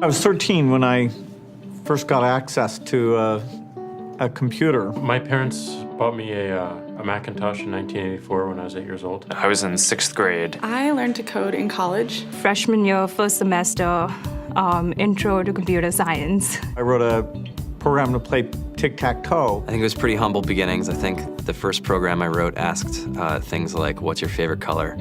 I was 13 when I first got access to a computer. My parents bought me a Macintosh in 1984 when I was 8 years old. I was in 6th grade. I learned to code in college. Freshman year, first semester, intro to computer science. I wrote a program to play tic-tac-toe. I think it was pretty humble beginnings. I think the first program I wrote asked things like, what's your favorite color?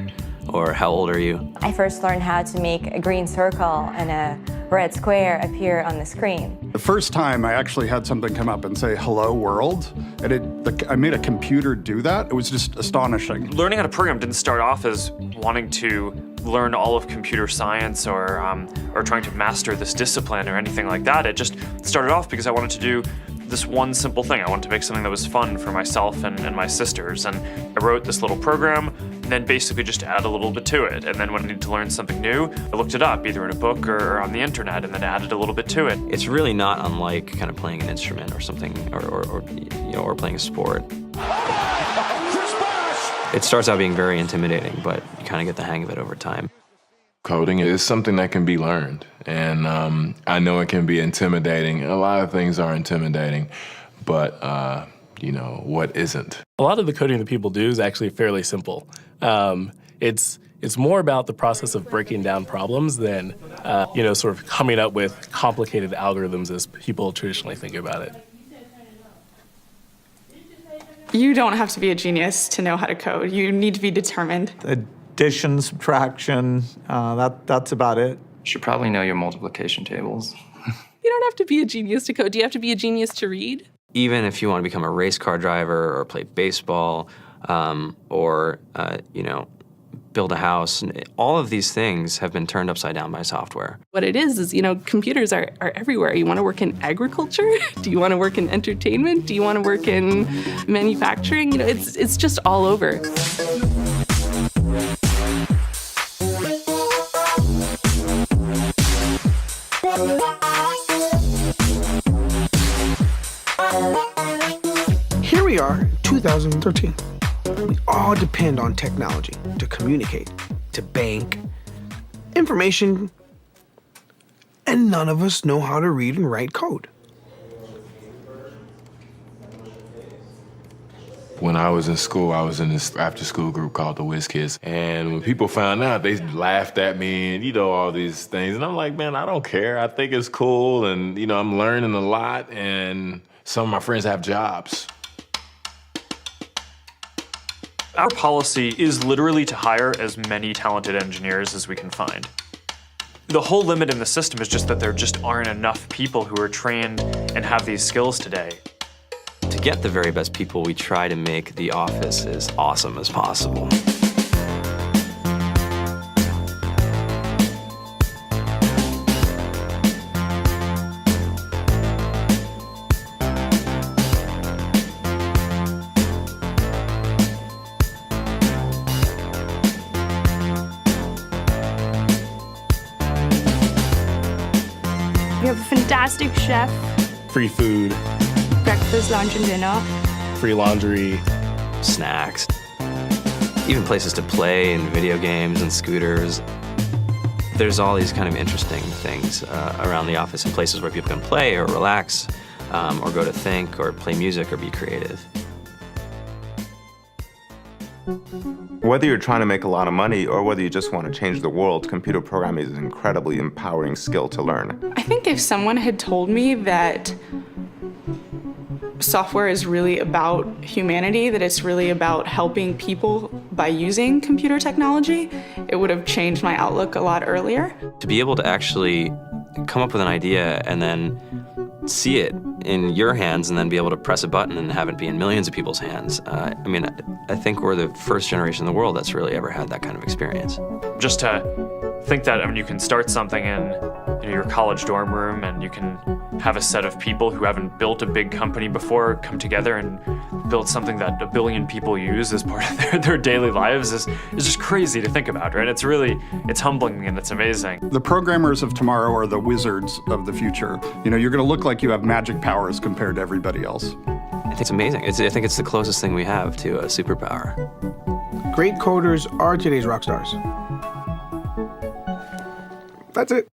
Or how old are you? I first learned how to make a green circle and a red square appear on the screen. The first time I actually had something come up and say, hello world, and I made a computer do that. It was just astonishing. Learning how to program didn't start off as wanting to learn all of computer science or trying to master this discipline or anything like that. It just started off because I wanted to do this one simple thing. I wanted to make something that was fun for myself and my sisters. And I wrote this little program and then basically just add a little bit to it. And then when I needed to learn something new, I looked it up either in a book or on the internet and then added a little bit to it. It's really not unlike kind of playing an instrument or something, or playing a sport. It starts out being very intimidating, but you kind of get the hang of it over time. Coding is something that can be learned, and I know it can be intimidating. A lot of things are intimidating, but what isn't? A lot of the coding that people do is actually fairly simple. It's more about the process of breaking down problems than sort of coming up with complicated algorithms as people traditionally think about it. You don't have to be a genius to know how to code. You need to be determined. Addition, subtraction, that's about it. You should probably know your multiplication tables. You don't have to be a genius to code. Do you have to be a genius to read? Even if you want to become a race car driver or play baseball or build a house, all of these things have been turned upside down by software. What it is, computers are everywhere. You want to work in agriculture? Do you want to work in entertainment? Do you want to work in manufacturing? It's just all over. Here we are, 2013. We all depend on technology to communicate, to bank, information, and none of us know how to read and write code. When I was in school, I was in this after-school group called the Whiz Kids. And when people found out, they laughed at me and, all these things. And I'm like, man, I don't care. I think it's cool. And, I'm learning a lot. And some of my friends have jobs. Our policy is literally to hire as many talented engineers as we can find. The whole limit in the system is just that there just aren't enough people who are trained and have these skills today. To get the very best people, we try to make the office as awesome as possible. We have a fantastic chef, Free food, breakfast, lunch, and dinner. free laundry, snacks, even places to play and video games and scooters. There's all these kind of interesting things around the office and places where people can play or relax or go to think or play music or be creative. Whether you're trying to make a lot of money or whether you just want to change the world, computer programming is an incredibly empowering skill to learn. I think if someone had told me that software is really about humanity, that it's really about helping people by using computer technology, it would have changed my outlook a lot earlier. To be able to actually come up with an idea and then see it in your hands and then be able to press a button and have it be in millions of people's hands. I think we're the first generation in the world that's really ever had that kind of experience. Just to think that you can start something in your college dorm room and you can have a set of people who haven't built a big company before come together and build something that 1 billion people use as part of their daily lives is just crazy to think about, right? It's humbling and it's amazing. The programmers of tomorrow are the wizards of the future. You're going to look like you have magic powers compared to everybody else. I think it's amazing. I think it's the closest thing we have to a superpower. Great coders are today's rock stars. That's it.